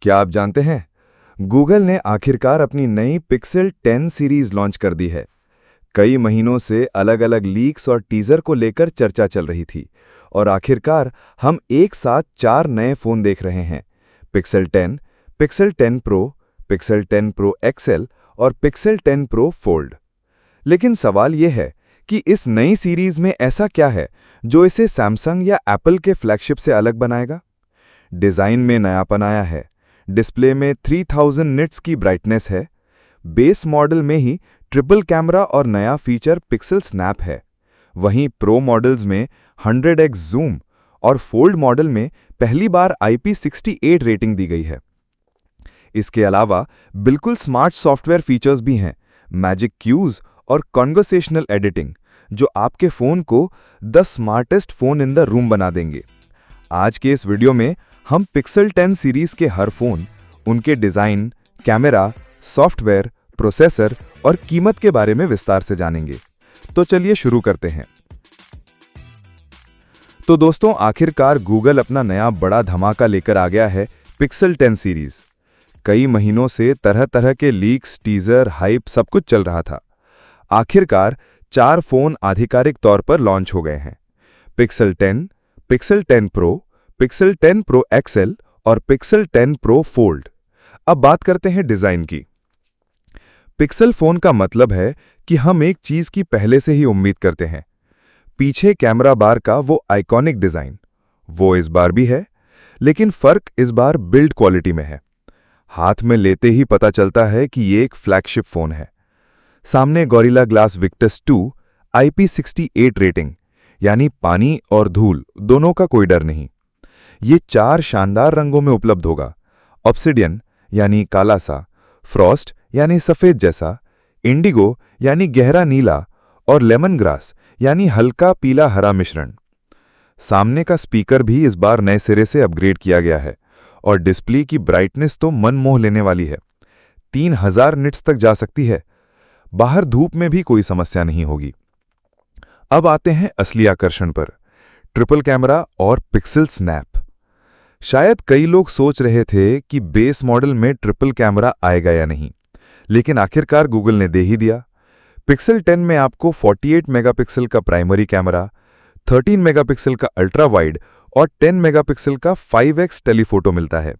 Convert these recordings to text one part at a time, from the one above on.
क्या आप जानते हैं, गूगल ने आखिरकार अपनी नई पिक्सेल 10 सीरीज लॉन्च कर दी है। कई महीनों से अलग-अलग लीक्स और टीजर को लेकर चर्चा चल रही थी और आखिरकार हम एक साथ 4 नए फोन देख रहे हैं। Pixel 10, pixel 10 pro, pixel 10 pro XL और पिक्सेल 10 प्रो फोल्ड। लेकिन सवाल यह है कि इस नई सीरीज में ऐसा क्या है जो इसे सैमसंग या एप्पल के फ्लैगशिप से अलग बनाएगा। डिज़ाइन में नयापन आया है, डिस्प्ले में 3000 निट्स की ब्राइटनेस है, बेस मॉडल में ही ट्रिपल कैमरा और नया फीचर पिक्सल स्नैप है। वहीं प्रो मॉडल्स में 100x जूम और फोल्ड मॉडल में पहली बार IP68 रेटिंग दी गई है। इसके अलावा बिल्कुल स्मार्ट सॉफ्टवेयर फीचर्स भी हैं, मैजिक क्यूज और कॉन्वर्सेशनल एडिटिंग, जो आपके फ़ोन को the smartest phone in the room बना देंगे। आज के इस वीडियो में हम पिक्सेल 10 सीरीज के हर फ़ोन, उनके डिज़ाइन, कैमरा, सॉफ्टवेयर, प्रोसेसर और कीमत के बारे में विस्तार से जानेंगे। तो चलिए शुरू करते हैं। तो दोस्तों, आखिरकार गूगल अपना नया बड़ा धमाका लेकर आ गया है, पिक्सेल 10 सीरीज। कई महीनों से तरह तरह के लीक्स, टीजर, हाइप सब कुछ चल रहा था। आखिरकार 4 फोन आधिकारिक तौर पर लॉन्च हो गए हैं, pixel 10, pixel 10 pro, pixel 10 pro XL और पिक्सेल 10 प्रो फोल्ड। अब बात करते हैं डिज़ाइन की। पिक्सेल फ़ोन का मतलब है कि हम एक चीज़ की पहले से ही उम्मीद करते हैं, पीछे कैमरा बार का वो आइकॉनिक डिज़ाइन। वो इस बार भी है, लेकिन फ़र्क इस बार बिल्ड क्वालिटी में है। हाथ में लेते ही पता चलता है कि ये एक फ्लैगशिप फ़ोन है। सामने gorilla glass Victus 2 IP68 rating, यानी पानी और धूल दोनों का कोई डर नहीं। ये 4 शानदार रंगों में उपलब्ध होगा, ऑब्सिडियन यानी काला सा, फ्रॉस्ट यानी सफ़ेद जैसा, इंडिगो यानी गहरा नीला और लेमन ग्रास यानी हल्का पीला हरा मिश्रण। सामने का स्पीकर भी इस बार नए सिरे से अपग्रेड किया गया है और डिस्प्ले की ब्राइटनेस तो मन मोह लेने वाली है, 3000 निट्स तक जा सकती है। बाहर धूप में भी कोई समस्या नहीं होगी। अब आते हैं असली आकर्षण पर, ट्रिपल कैमरा और पिक्सल स्नैप। शायद कई लोग सोच रहे थे कि बेस मॉडल में ट्रिपल कैमरा आएगा या नहीं, लेकिन आखिरकार गूगल ने दे ही दिया। पिक्सेल 10 में आपको 48 मेगापिक्सल का प्राइमरी कैमरा, 13 मेगापिक्सल का अल्ट्रा वाइड और 10 मेगापिक्सल का 5x टेलीफोटो मिलता है।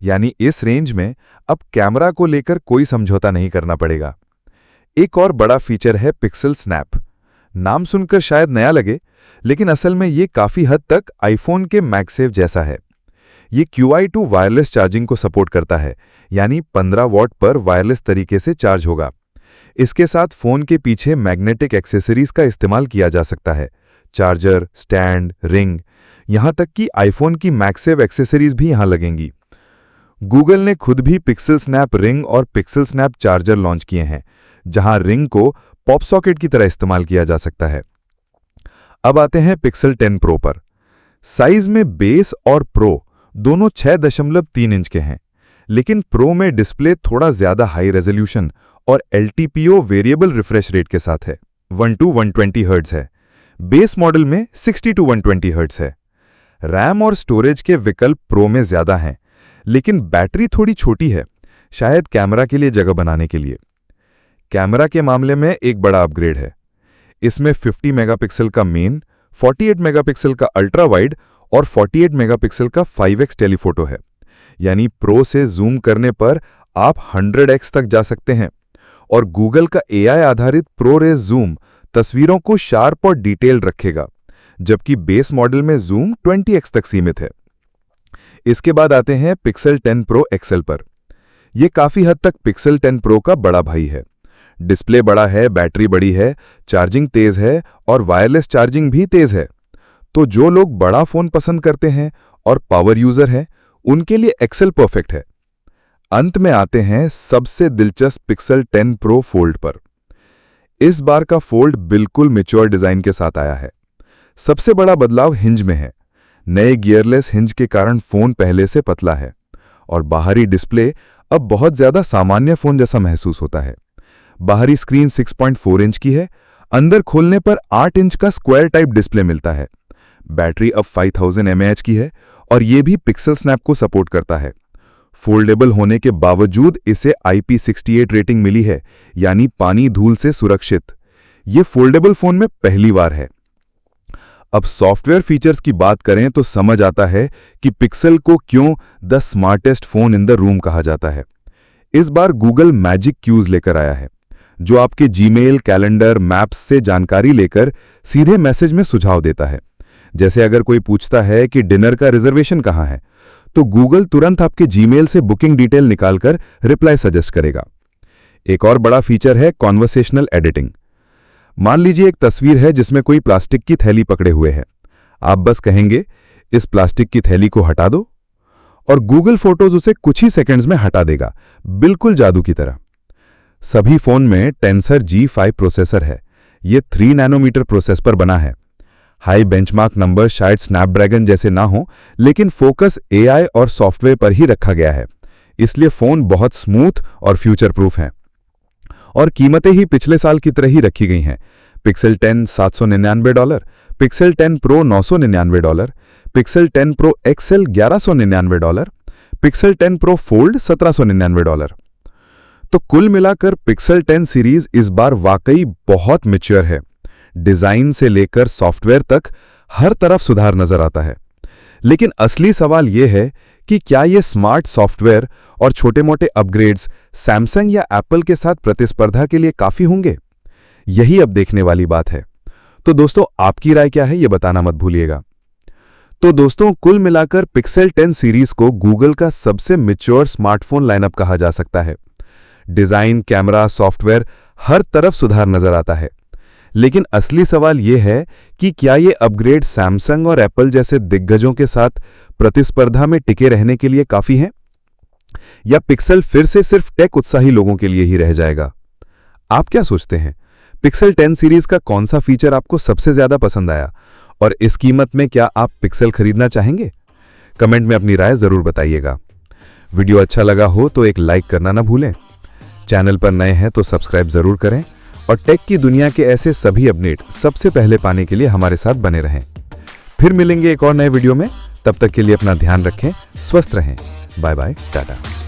यानी इस रेंज में अब कैमरा को लेकर कोई समझौता नहीं करना पड़ेगा। एक और बड़ा फीचर है पिक्सल स्नैप। नाम सुनकर शायद नया लगे, लेकिन असल में ये काफ़ी हद तक आईफोन के मैगसेफ जैसा है। ये QI2 वायरलेस चार्जिंग को सपोर्ट करता है, यानी 15 वॉट पर वायरलेस तरीके से चार्ज होगा। इसके साथ फ़ोन के पीछे मैग्नेटिक एक्सेसरीज का इस्तेमाल किया जा सकता है, चार्जर, स्टैंड, रिंग, यहाँ तक कि आईफोन की मैगसेफ एक्सेसरीज भी यहाँ लगेंगी। गूगल ने खुद भी पिक्सल स्नैप रिंग और पिक्सल स्नैप चार्जर लॉन्च किए हैं, जहां रिंग को पॉप सॉकेट की तरह इस्तेमाल किया जा सकता है। अब आते हैं पिक्सेल 10 प्रो पर। साइज में बेस और प्रो दोनों 6.3 इंच के हैं, लेकिन प्रो में डिस्प्ले थोड़ा ज्यादा हाई रेजोल्यूशन और LTPO वेरिएबल रिफ्रेश रेट के साथ है, 1 to 120 हर्ट्ज है। बेस मॉडल में 60 to 120 हर्ट्ज है। रैम और स्टोरेज के विकल्प प्रो में ज्यादा हैं, लेकिन बैटरी थोड़ी छोटी है, शायद कैमरा के लिए जगह बनाने के लिए। कैमरा के मामले में एक बड़ा अपग्रेड है। इसमें 50 मेगापिक्सल का मेन, 48 मेगापिक्सल का अल्ट्रा वाइड और 48 मेगापिक्सल का 5x टेलीफोटो है। यानी प्रो से जूम करने पर आप 100x तक जा सकते हैं और गूगल का AI आधारित प्रो रेस जूम तस्वीरों को शार्प और डिटेल्ड रखेगा, जबकि बेस मॉडल में जूम 20x तक सीमित है। इसके बाद आते हैं पिक्सेल 10 प्रो एक्सएल पर। यह काफी हद तक पिक्सेल 10 प्रो का बड़ा भाई है। डिस्प्ले बड़ा है, बैटरी बड़ी है, चार्जिंग तेज है और वायरलेस चार्जिंग भी तेज है। तो जो लोग बड़ा फोन पसंद करते हैं और पावर यूजर हैं, उनके लिए एक्सेल परफेक्ट है। अंत में आते हैं सबसे दिलचस्प पिक्सेल 10 प्रो फोल्ड पर। इस बार का फोल्ड बिल्कुल मैच्योर डिजाइन के साथ आया है। सबसे बड़ा बदलाव हिंज में है। नए गियरलेस हिंज के कारण फोन पहले से पतला है और बाहरी डिस्प्ले अब बहुत ज्यादा सामान्य फोन जैसा महसूस होता है। बाहरी स्क्रीन 6.4 इंच की है, अंदर खोलने पर 8 इंच का स्क्वायर टाइप डिस्प्ले मिलता है। बैटरी अब 5000 mAh की है और ये भी पिक्सल स्नैप को सपोर्ट करता है। फोल्डेबल होने के बावजूद इसे IP68 रेटिंग मिली है, यानी पानी धूल से सुरक्षित। ये फोल्डेबल फोन में पहली बार है। अब सॉफ्टवेयर फीचर्स की बात करें तो समझ आता है कि पिक्सल को क्यों the smartest phone in the room कहा जाता है। इस बार गूगल मैजिक क्यूज लेकर आया है, जो आपके जीमेल, कैलेंडर, मैप्स से जानकारी लेकर सीधे मैसेज में सुझाव देता है। जैसे अगर कोई पूछता है कि डिनर का रिजर्वेशन कहाँ है, तो गूगल तुरंत आपके जीमेल से बुकिंग डिटेल निकालकर रिप्लाई सजेस्ट करेगा। एक और बड़ा फीचर है कॉन्वर्सेशनल एडिटिंग। मान लीजिए एक तस्वीर है जिसमें कोई प्लास्टिक की थैली पकड़े हुए है। आप बस कहेंगे, इस प्लास्टिक की थैली को हटा दो, और गूगल फोटोज उसे कुछ ही सेकंड्स में हटा देगा, बिल्कुल जादू की तरह। सभी फोन में टेंसर G5 प्रोसेसर है। ये 3 नैनोमीटर प्रोसेस पर बना है। हाई बेंचमार्क नंबर शायद स्नैपड्रैगन जैसे ना हो, लेकिन फोकस AI और सॉफ्टवेयर पर ही रखा गया है, इसलिए फोन बहुत स्मूथ और फ्यूचर प्रूफ हैं। और कीमतें ही पिछले साल की तरह ही रखी गई हैं। Pixel 10 $799, pixel 10 pro $999, pixel 10 pro XL $1199, pixel 10 pro fold $1799। तो कुल मिलाकर पिक्सल 10 सीरीज इस बार वाकई बहुत मैच्योर है। डिजाइन से लेकर सॉफ्टवेयर तक हर तरफ सुधार नजर आता है। लेकिन असली सवाल यह है कि क्या ये स्मार्ट सॉफ्टवेयर और छोटे-मोटे अपग्रेड्स सैमसंग या एप्पल के साथ प्रतिस्पर्धा के लिए काफी होंगे? यही अब देखने वाली बात है। तो दोस्तों, आपकी राय क्या है, ये बताना मत भूलिएगा। तो दोस्तों, कुल मिलाकर पिक्सल 10 सीरीज को गूगल का सबसे मैच्योर स्मार्टफोन लाइनअप कहा जा सकता है। डिजाइन, कैमरा, सॉफ्टवेयर हर तरफ सुधार नजर आता है। लेकिन असली सवाल यह है कि क्या ये अपग्रेड सैमसंग और एप्पल जैसे दिग्गजों के साथ प्रतिस्पर्धा में टिके रहने के लिए काफी हैं, या पिक्सल फिर से सिर्फ टेक उत्साही लोगों के लिए ही रह जाएगा? आप क्या सोचते हैं? पिक्सल 10 सीरीज का कौन सा फीचर आपको सबसे ज्यादा पसंद आया, और इस कीमत में क्या आप पिक्सल खरीदना चाहेंगे? कमेंट में अपनी राय जरूर बताइएगा। वीडियो अच्छा लगा हो तो एक लाइक करना ना भूलें। चैनल पर नए हैं तो सब्सक्राइब जरूर करें, और टेक की दुनिया के ऐसे सभी अपडेट सबसे पहले पाने के लिए हमारे साथ बने रहें। फिर मिलेंगे एक और नए वीडियो में। तब तक के लिए अपना ध्यान रखें, स्वस्थ रहें। Bye bye, Tata.